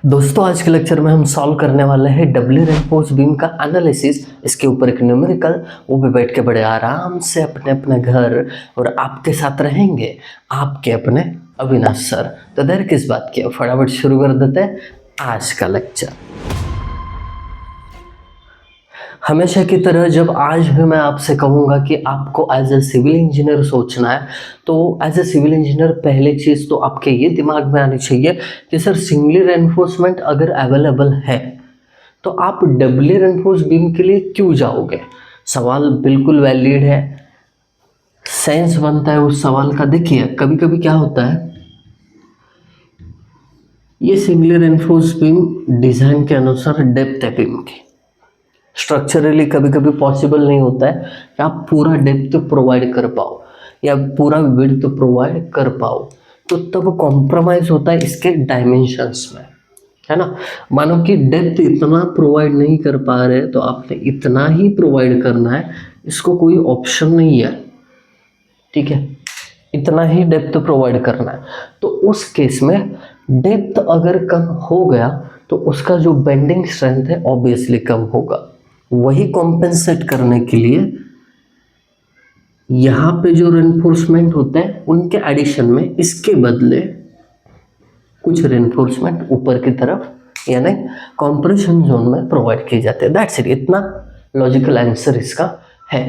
दोस्तों आज के लेक्चर में हम सॉल्व करने वाले हैं डबली रेनफोर्स बीम का एनालिसिस। इसके ऊपर एक न्यूमेरिकल, वो भी बैठ के बड़े आराम से अपने अपने घर, और आपके साथ रहेंगे आपके अपने अविनाश सर। तो देर किस बात की, फटाफट शुरू कर देते हैं आज का लेक्चर। हमेशा की तरह जब आज भी मैं आपसे कहूँगा कि आपको एज ए सिविल इंजीनियर सोचना है, तो एज ए सिविल इंजीनियर पहली चीज़ तो आपके ये दिमाग में आनी चाहिए कि सर सिंगली रेनफोर्समेंट अगर अवेलेबल है तो आप डबली रेनफोर्स बीम के लिए क्यों जाओगे। सवाल बिल्कुल वैलिड है, सेंस बनता है उस सवाल का। देखिए कभी कभी क्या होता है, ये सिंगली रेनफोर्स बीम डिज़ाइन के अनुसार डेप्थ है बीम की, स्ट्रक्चरली कभी कभी पॉसिबल नहीं होता है कि आप पूरा डेप्थ प्रोवाइड कर पाओ या पूरा विड्थ प्रोवाइड कर पाओ, तो तब कॉम्प्रोमाइज़ होता है इसके डायमेंशंस में, है ना। मानो कि डेप्थ इतना प्रोवाइड नहीं कर पा रहे तो आपने इतना ही प्रोवाइड करना है, इसको कोई ऑप्शन नहीं है, ठीक है, इतना ही डेप्थ प्रोवाइड करना है। तो उस केस में डेप्थ अगर कम हो गया तो उसका जो बेंडिंग स्ट्रेंथ है ऑब्वियसली कम होगा। वही कॉम्पेंसेट करने के लिए यहाँ पे जो रेनफोर्समेंट होते हैं उनके एडिशन में इसके बदले कुछ रेनफोर्समेंट ऊपर की तरफ यानी कॉम्प्रेशन जोन में प्रोवाइड किए जाते हैं। दैट्स इट, इतना लॉजिकल आंसर इसका है।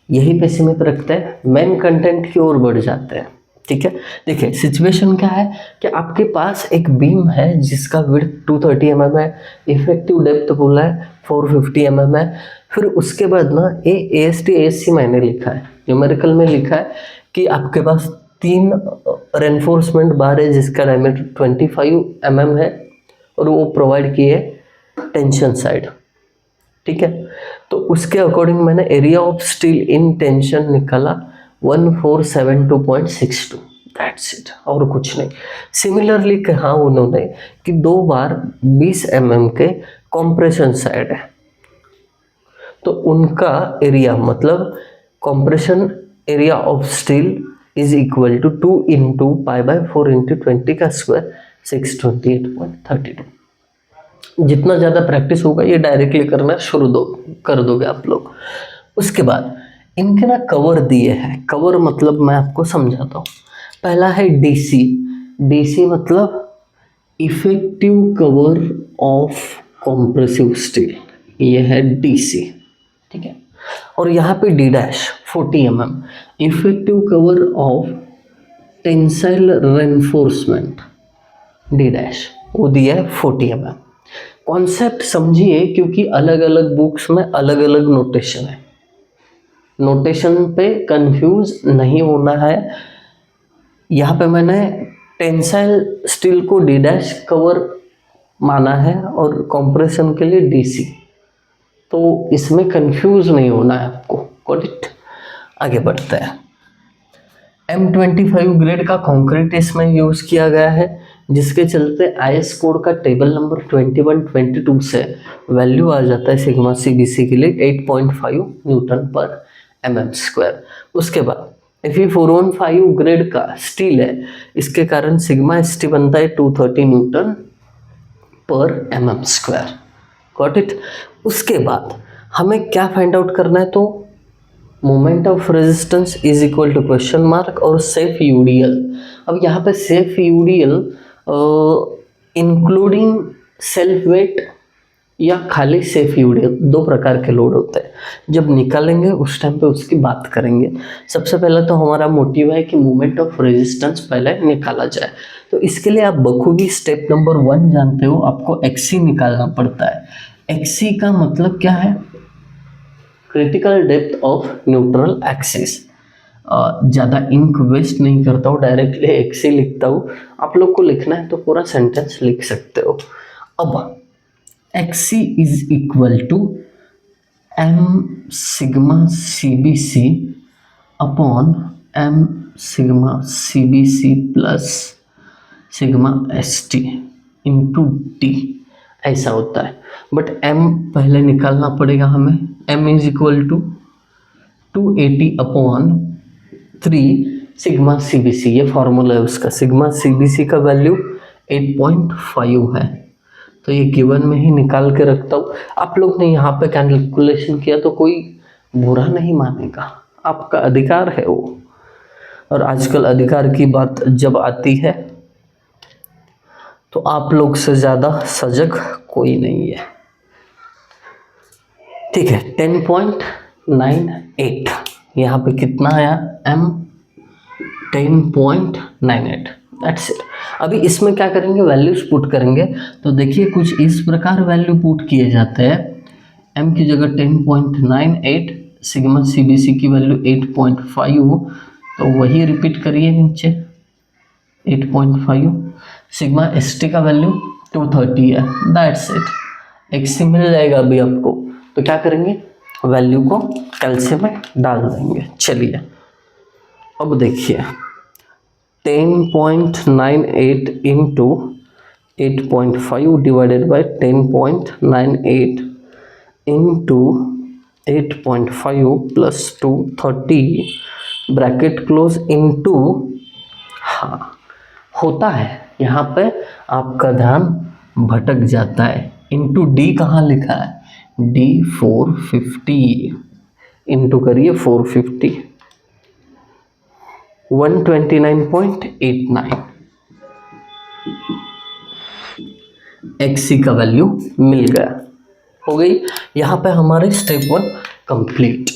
यही पे सीमित रखते हैं, मेन कंटेंट की ओर बढ़ जाते हैं, ठीक है। देखिए सिचुएशन क्या है कि आपके पास एक बीम है जिसका विड्थ 230 mm है, इफेक्टिव डेप्थ बोला है 450 mm है। फिर उसके बाद ना AST ASC मैंने लिखा है, न्यूमेरिकल में लिखा है कि आपके पास 3 रेनफोर्समेंट बार है जिसका डायमीटर 25 mm है और वो प्रोवाइड किए टेंशन साइड, ठीक है। तो उसके अकॉर्डिंग मैंने area of steel in tension निकाला 1472.62, दैट्स इट, और कुछ नहीं। सिमिलरली कहा उन्होंने कि 2 बार 20 mm के कॉम्प्रेशन साइड है, तो उनका एरिया मतलब compression area of steel is equal to 2 into π/4 into 20 का स्क्वायर 628.32। जितना ज़्यादा प्रैक्टिस होगा ये डायरेक्टली करना शुरू कर दोगे आप लोग। उसके बाद इनके ना कवर दिए हैं, कवर मतलब मैं आपको समझाता हूँ। पहला है DC, DC मतलब effective cover of compressive steel, ये है DC, ठीक है। और यहाँ पे D' 40 mm effective cover of tensile reinforcement, D' वो दिया है 40 mm। कॉन्सेप्ट समझिए क्योंकि अलग अलग बुक्स में अलग अलग नोटेशन है, नोटेशन पे कंफ्यूज नहीं होना है। यहाँ पे मैंने टेंसाइल स्टील को D' कवर माना है और कॉम्प्रेशन के लिए DC, तो इसमें कंफ्यूज नहीं होना है आपको, गॉट इट। आगे बढ़ते हैं। M25 ग्रेड का कंक्रीट इसमें यूज़ किया गया है, जिसके चलते IS कोड का टेबल नंबर 2122 से वैल्यू आ जाता है सिग्मा CBC के लिए 8.5 न्यूटन पर mm²। उसके बाद Fe415 ग्रेड का स्टील है, इसके कारण सिग्मा ST बनता है 230 न्यूटन पर mm², गॉट इट। उसके बाद हमें क्या फाइंड आउट करना है, तो moment of resistance is equal to question mark और सेफ UDL। अब यहाँ पे safe UDL including self weight या खाली सेफ UDL, 2 प्रकार के लोड होते हैं। जब निकालेंगे उस टाइम पे उसकी बात करेंगे। सबसे पहले तो हमारा मोटिव है कि मोमेंट ऑफ रेजिस्टेंस पहले निकाला जाए, तो इसके लिए आप बखूबी स्टेप नंबर 1 जानते हो, आपको XC निकालना पड़ता है। XC का मतलब क्या है, critical depth of neutral axis. ज़्यादा इंक वेस्ट नहीं करता हूँ, डायरेक्टली XC लिखता हूँ, आप लोग को लिखना है तो पूरा सेंटेंस लिख सकते हो। अब XC is equal to M sigma CBC upon M sigma CBC plus sigma ST into D, ऐसा होता है। बट M पहले निकालना पड़ेगा हमें। M is equal to 280 upon 3 sigma CBC, ये फॉर्मूला है उसका। सिग्मा CBC का वैल्यू 8.5 है, तो ये गिवन में ही निकाल के रखता हूँ। आप लोग ने यहाँ पे कैलकुलेशन किया तो कोई बुरा नहीं मानेगा, आपका अधिकार है वो। और आजकल अधिकार की बात जब आती है तो आप लोग से ज़्यादा सजग कोई नहीं है। ठीक है, 10.98 यहाँ पे कितना आया m 10.98, दैट्स इट। अभी इसमें क्या करेंगे, वैल्यूज पुट करेंगे। तो देखिए कुछ इस प्रकार वैल्यू पुट किए जाते हैं। m की जगह 10.98, सिग्मा CBC की वैल्यू 8.5, तो वही रिपीट करिए नीचे 8.5। सिग्मा ST का वैल्यू 230 है, दैट्स इट। XC मिल जाएगा अभी आपको, तो क्या करेंगे, वैल्यू को कैल्शियम में डाल देंगे। चलिए अब देखिए 10.98 into 8.5 divided by 10.98 into 8.5 plus 230 bracket close into, हाँ होता है यहाँ पे आपका ध्यान भटक जाता है, इंटू डी कहाँ लिखा है, डी 450, इंटू करिए 450, 129.89 XC का वैल्यू मिल गया। हो गई यहाँ पे हमारे स्टेप 1 कंप्लीट।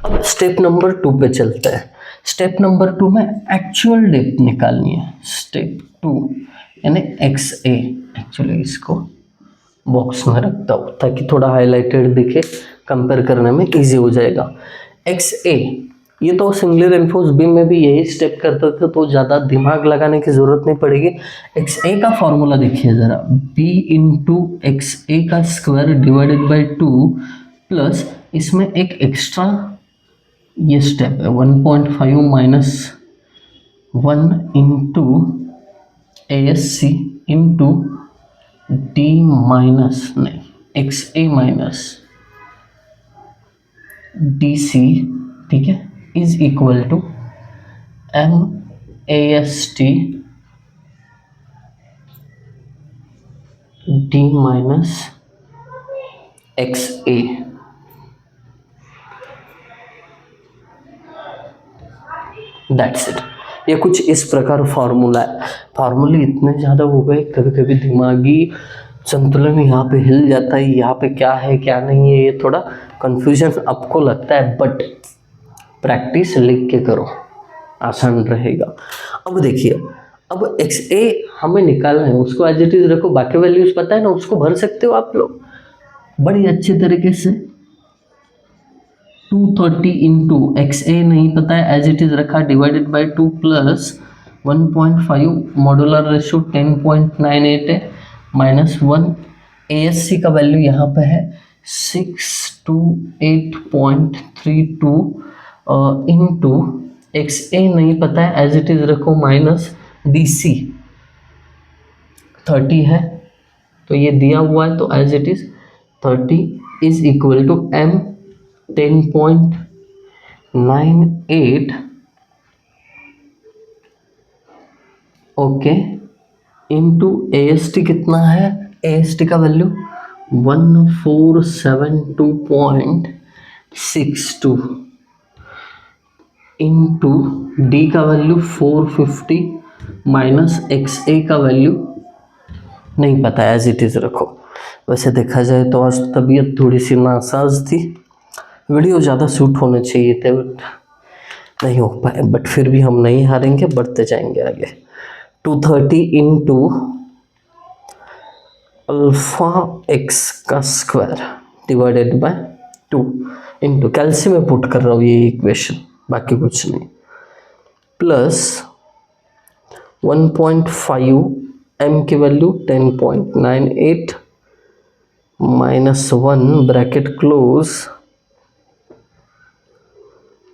अब स्टेप नंबर 2 पे चलते हैं। स्टेप नंबर 2 में एक्चुअल डेप्थ निकालनी है। स्टेप 2 यानी XA, एक्चुअली इसको बॉक्स में रखता हूँ ताकि थोड़ा हाईलाइटेड दिखे, कंपेयर करने में इजी हो जाएगा। XA ये तो सिंगली रेनफोर्स बीम में भी यही स्टेप करते थे, तो ज़्यादा दिमाग लगाने की ज़रूरत नहीं पड़ेगी। XA का फॉर्मूला देखिए ज़रा, B इंटू XA का स्क्वायर डिवाइडेड बाई 2 प्लस इसमें एक एक्स्ट्रा ये स्टेप है 1.5 minus 1 into ASC into D minus नहीं XA माइनस DC, ठीक है, is equal to MAST D minus XA। That's it. ये कुछ इस प्रकार फॉर्मूला है। फार्मूले इतने ज़्यादा हो गए, कभी कभी दिमागी संतुलन यहाँ पे हिल जाता है, यहाँ पे क्या है क्या नहीं है, ये थोड़ा कंफ्यूजन आपको लगता है, बट प्रैक्टिस लिख के करो, आसान रहेगा। अब देखिए, अब XA हमें निकालना है, उसको एज इट इज रखो, बाकी वैल्यूज पता है ना, उसको भर सकते हो आप लोग बड़ी अच्छे तरीके से। 230 इंटू XA नहीं पता है, एज इट इज रखा, divided by 2 plus 1.5, modular ratio 10.98 है, माइनस 1, ASC का वैल्यू यहाँ पे है 628.32 इंटू XA नहीं पता है, एज इट इज रखो, माइनस DC 30 है, तो ये दिया हुआ है, तो as it is 30 is equal to M 10.98 okay into AST कितना है, AST का वैल्यू 1472.62 इंटू D का वैल्यू 450 माइनस XA का वैल्यू नहीं पता, एज इट इज रखो। वैसे देखा जाए तो आज तबीयत थोड़ी सी नासाज थी, वीडियो ज़्यादा शूट होने चाहिए थे बट नहीं हो पाए, बट फिर भी हम नहीं हारेंगे, बढ़ते जाएंगे आगे। 230 इंटू अल्फा x का square divided by 2 into, calcium में पुट कर रहा हूँ ये इक्वेशन, बाकी कुछ नहीं, प्लस 1.5 m की value 10.98 minus 1 bracket close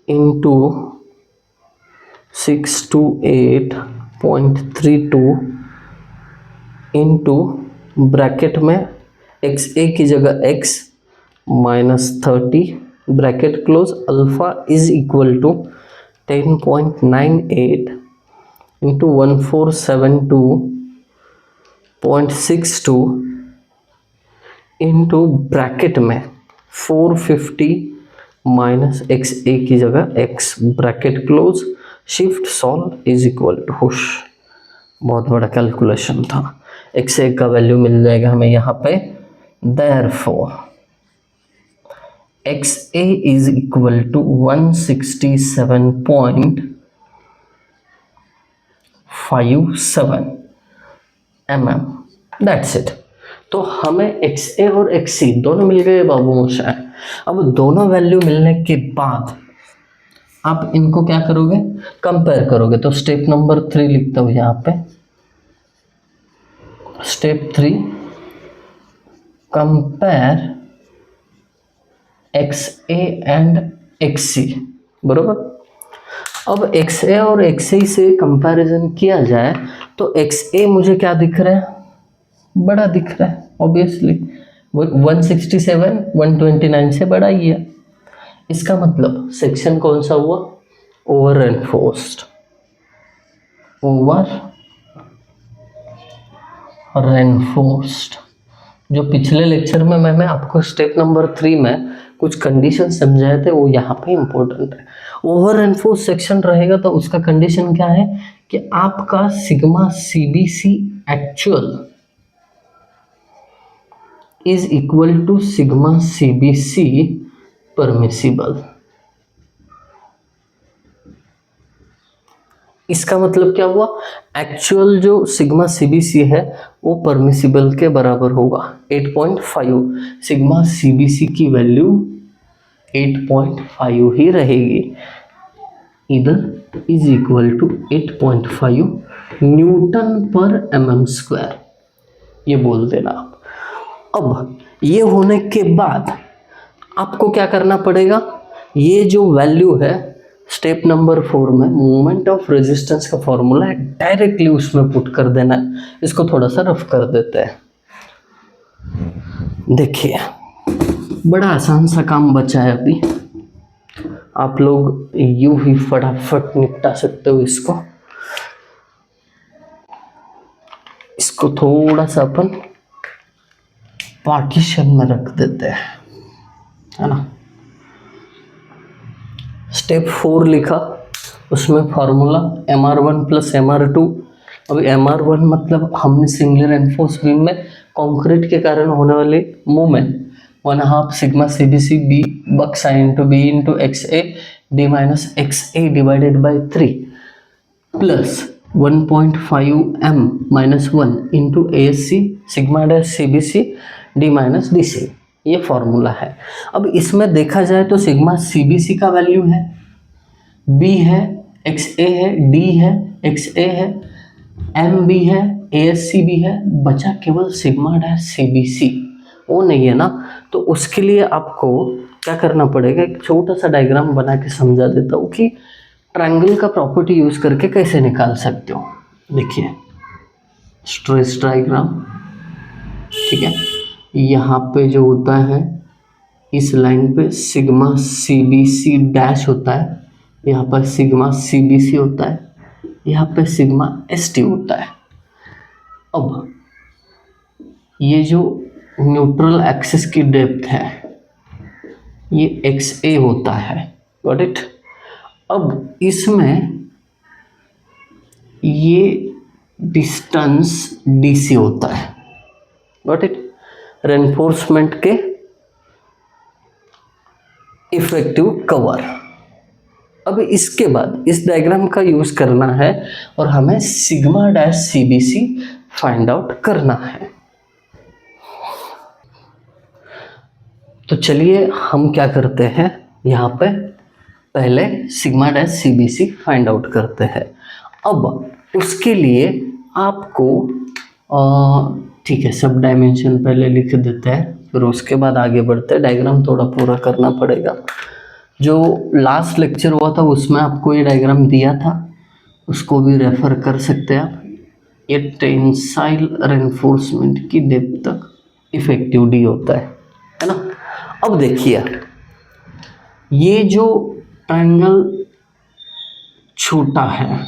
into 628.32 इंटू ब्रैकेट में XA की जगह x minus 30 bracket close, alpha is equal to 10.98 into 1472.62 into bracket में 450 माइनस एक्स ए की जगह X, bracket close, shift solve is equal to हुश। बहुत बड़ा कैलकुलेशन था। एक्स ए का वैल्यू मिल जाएगा हमें यहाँ पे, therefore X A is equal to 167.57 mm। That's it. तो हमें एक्स ए और एक्स सी दोनों मिल गए बाबू मोशाय। अब दोनों वैल्यू मिलने के बाद आप इनको क्या करोगे, कंपेयर करोगे। तो स्टेप नंबर 3 लिखता हूं यहाँ पे, step 3 compare X A and X C, बरोबर। अब एक्स ए और एक्स सी से कंपैरिजन किया जाए तो एक्स ए मुझे क्या दिख रहा है, बड़ा दिख रहा है ऑब्वियसली, 167 129 से बड़ा ही है। इसका मतलब सेक्शन कौन सा हुआ, ओवर रेनफोर्स्ड, ओवर रेनफोर्स्ड। जो पिछले लेक्चर में मैंने आपको स्टेप नंबर 3 में कुछ कंडीशन समझाए थे वो यहाँ पे इंपॉर्टेंट है। ओवर रेनफोर्स सेक्शन रहेगा तो उसका कंडीशन क्या है कि आपका sigma CBC actual is equal to sigma CBC permissible. इसका मतलब क्या हुआ, एक्चुअल जो सिग्मा सीबीसी है वो परमिसिबल के बराबर होगा 8.5। सिग्मा सीबीसी की वैल्यू 8.5 ही रहेगी, इधर इज इक्वल टू 8.5 न्यूटन पर mm स्क्वायर, ये बोल देना आप। अब ये होने के बाद आपको क्या करना पड़ेगा, ये जो वैल्यू है स्टेप नंबर 4 में मोमेंट ऑफ रेजिस्टेंस का फॉर्मूला है, डायरेक्टली उसमें पुट कर देना है। इसको थोड़ा सा रफ कर देते हैं। देखिए बड़ा आसान सा काम बचा है अभी, आप लोग यूं ही फटाफट निपटा सकते हो इसको। इसको थोड़ा सा अपन पार्टीशन में रख देते हैं, है ना। स्टेप 4 लिखा, उसमें फार्मूला MR1 प्लस MR2। अभी MR1 मतलब हमने सिंगुलर एनफोर्स बीम में कंक्रीट के कारण होने वाले मूवमेंट 1/2 सिग्मा सीबीसी बी बक्सा into B into X A D minus X A divided by 3 plus 1.5 m minus 1 into A S C sigma dash C B C D minus D C, ये formula है। अब इसमें देखा जाए तो सिग्मा सीबीसी का वैल्यू है, बी है, एक्स ए है, डी है, एक्स ए है, एम बी है, ए एस सी भी है, बचा केवल सिग्मा डैश सीबीसी, वो नहीं है ना। तो उसके लिए आपको क्या करना पड़ेगा, एक छोटा सा डायग्राम बना के समझा देता हूँ कि ट्रायंगल का प्रॉपर्टी यूज करके कैसे निकाल सकते हो। देखिए स्ट्रेस डायग्राम, ठीक है। यहाँ पे जो होता है इस लाइन पे सिग्मा सीबीसी डैश होता है, यहाँ पर सिग्मा सीबीसी होता है, यहाँ पे सिग्मा एसटी होता है। अब ये जो न्यूट्रल एक्सिस की डेप्थ है ये एक्स ए होता है, गॉट इट। अब इसमें ये डिस्टेंस डीसी होता है, गॉट इट, रेनफोर्समेंट के इफेक्टिव कवर। अब इसके बाद इस डायग्राम का यूज करना है और हमें sigma dash CBC find out करना है। तो चलिए हम क्या करते हैं, यहाँ पे पहले sigma dash CBC find out करते हैं। अब उसके लिए आपको ठीक है सब डायमेंशन पहले लिख देते हैं, फिर उसके बाद आगे बढ़ते हैं। डायग्राम थोड़ा पूरा करना पड़ेगा, जो लास्ट लेक्चर हुआ था उसमें आपको ये डायग्राम दिया था, उसको भी रेफर कर सकते हैं आप। ये टेंसाइल रेनफोर्समेंट की डेप्थ तक इफेक्टिव डी होता है ना। अब देखिए ये जो ट्रायंगल छोटा है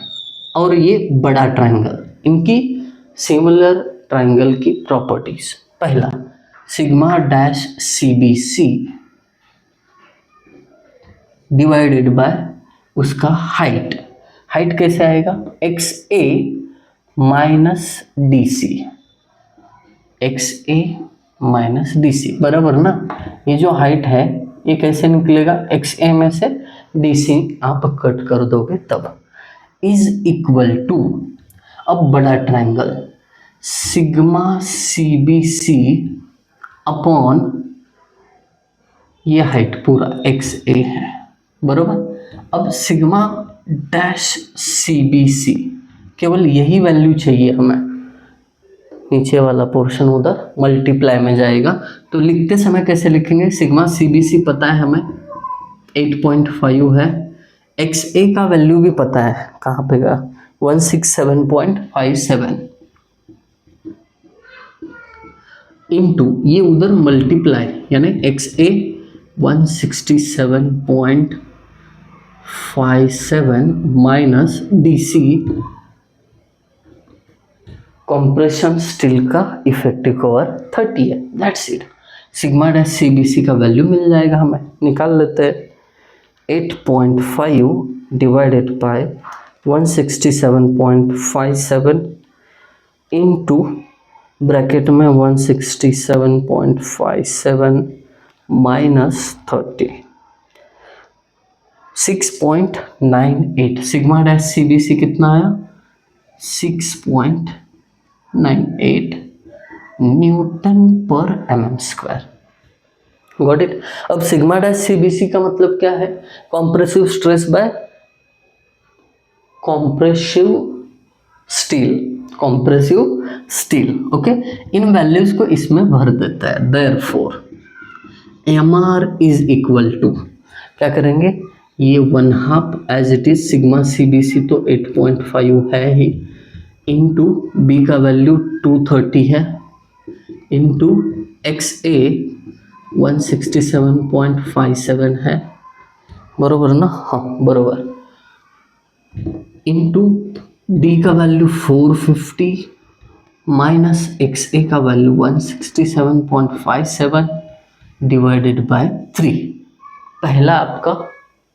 और ये बड़ा ट्रायंगल, इनकी सिमिलर ट्रायंगल की प्रॉपर्टीज। पहला, sigma dash CBC divided by उसका हाइट। हाइट कैसे आएगा? XA minus DC, XA minus DC बराबर ना। ये जो हाइट है ये कैसे निकलेगा? XA में से DC आप कट कर दोगे तब, इज इक्वल टू, अब बड़ा ट्रायंगल सिग्मा CBC अपॉन ये हाइट पूरा XA है बरोबर। अब सिग्मा डैश CBC केवल यही वैल्यू चाहिए हमें, नीचे वाला पोर्शन उधर मल्टीप्लाई में जाएगा। तो लिखते समय कैसे लिखेंगे? सिग्मा CBC पता है हमें 8.5 है, XA का वैल्यू भी पता है, कहाँ पे का 167.57 इनटू ये उधर मल्टीप्लाई, यानी XA 167.57 minus DC compression steel का इफेक्टिव कवर 30 है, that's it. Sigma dash CBC का वैल्यू मिल जाएगा हमें, निकाल लेते हैं। 8.5 डिवाइडेड बाय 167.57 इनटू ब्रैकेट में 167.57 माइनस 30, 6.98। सिग्मा डैश CBC कितना आया? 6.98 न्यूटन पर mm²। Got it. अब सिग्मा डैश CBC का मतलब क्या है? Compressive stress by compressive steel, compressive steel. Okay, इन वैल्यूज को इसमें भर देता है। Therefore MR is equal to, क्या करेंगे? ये 1/2 as it is sigma CBC तो 8.5 है ही, इंटू B का वैल्यू 230 है, इंटू XA 167.57 है बरोबर ना? हाँ बरोबर, इंटू D का वैल्यू 450 माइनस XA का वैल्यू 167.57 डिवाइडेड बाय 3। पहला आपका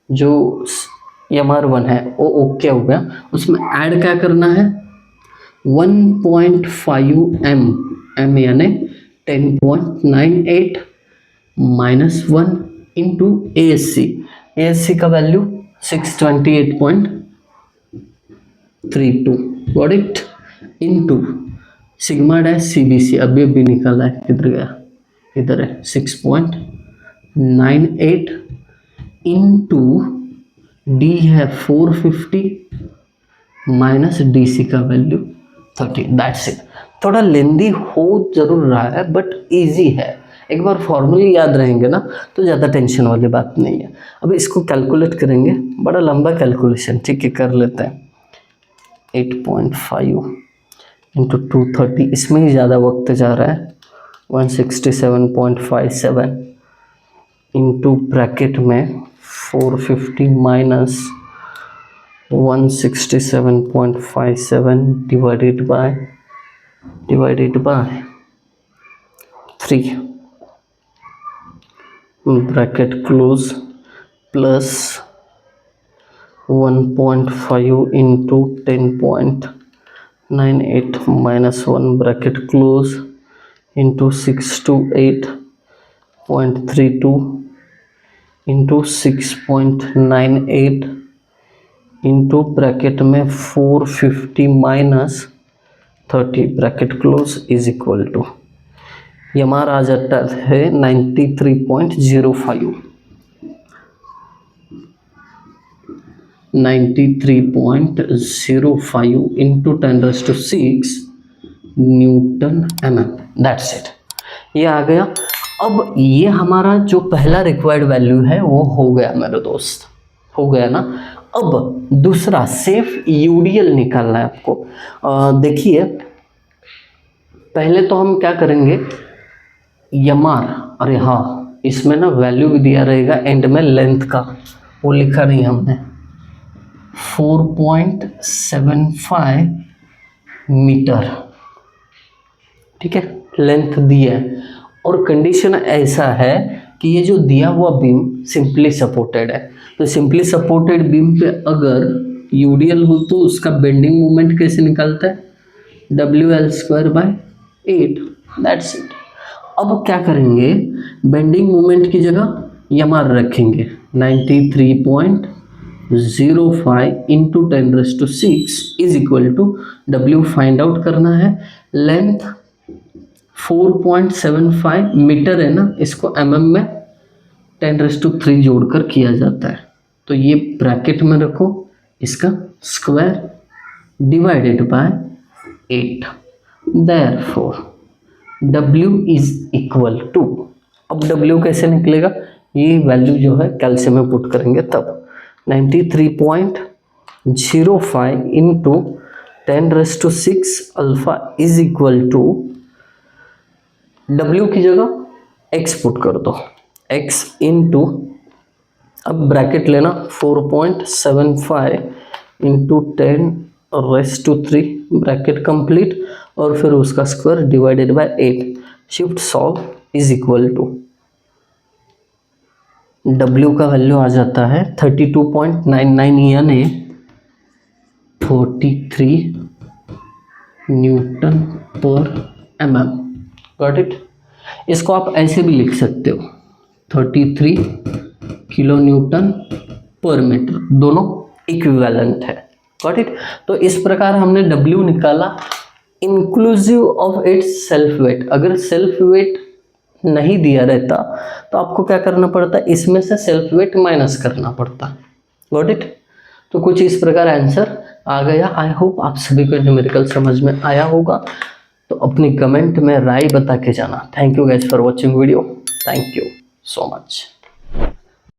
जो MR1 है वो ओके हो गया, उसमें ऐड क्या करना है? 1.5 m यानी 10.98 माइनस 1 इंटू ASC का value 628.32, got it, into sigma dash CBC अभी निकाला है, किधर गया? इधर है 6.98 इंटू D है 450 माइनस DC का वैल्यू 30, दैट्स इट। थोड़ा लेंदी हो जरूर रहा है बट इजी है, एक बार फॉर्मूले याद रहेंगे ना तो ज़्यादा टेंशन वाली बात नहीं है। अब इसको कैलकुलेट करेंगे, बड़ा लंबा कैलकुलेशन, ठीक है कर लेते हैं। 8.5 इंटू 230, इसमें ही ज़्यादा वक्त जा रहा है। 167.57 इंटू ब्रैकेट में 450 minus 167.57 divided by 3, bracket close, plus 1.5 into 10.98 minus 1 bracket close into 628.32 into 6.98 into bracket में 450 minus 30 bracket close is equal to, ये हमारा आ जाता है 93.05 into 10⁶ newton mm, that's it. ये आ गया। अब ये हमारा जो पहला रिक्वायर्ड वैल्यू है वो हो गया मेरे दोस्त, हो गया ना। अब दूसरा सेफ यूडीएल निकालना है आपको। देखिए पहले तो हम क्या करेंगे, MR, अरे हाँ इसमें ना वैल्यू भी दिया रहेगा एंड में लेंथ का, वो लिखा नहीं हमने, 4.75 मीटर, ठीक है लेंथ दी है। और कंडीशन ऐसा है कि ये जो दिया हुआ बीम सिंपली सपोर्टेड है, तो सिंपली सपोर्टेड बीम पे अगर यूडीएल हो तो उसका बेंडिंग मोमेंट कैसे निकलता है, WL²/8, दैट्स इट। अब क्या करेंगे, बेंडिंग मोमेंट की जगह यमआर रखेंगे 93.05 into 10⁶ is equal to W find out करना है, लेंथ 4.75 मीटर है ना, इसको mm में 10⁻³ जोड़कर किया जाता है। तो ये ब्रैकेट में रखो, इसका square divided by 8, therefore W is equal to, अब W कैसे निकलेगा, ये वैल्यू जो है कैल्शियम में पुट करेंगे तब 93.05 into 10⁶ alpha is equal to W की जगह x पुट कर दो, x इंटू, अब ब्रैकेट लेना 4.75 इंटू 10⁻³ ब्रैकेट कंप्लीट, और फिर उसका square divided by 8, shift solve is equal to W का वैल्यू आ जाता है 32.99 यानी 43 न्यूटन पर mm। Got it. इसको आप ऐसे भी लिख सकते हो 33 किलो न्यूटन पर मीटर, दोनों इक्विवेलेंट है। Got it. तो इस प्रकार हमने W निकाला inclusive of its self weight. अगर सेल्फ वेट नहीं दिया रहता तो आपको क्या करना पड़ता, इसमें से सेल्फ वेट माइनस करना पड़ता। Got it. तो कुछ इस प्रकार आंसर आ गया। आई होप आप सभी को न्यूमेरिकल समझ में आया होगा। तो अपनी कमेंट में राय बता के जाना। Thank you guys for watching video. Thank you so much.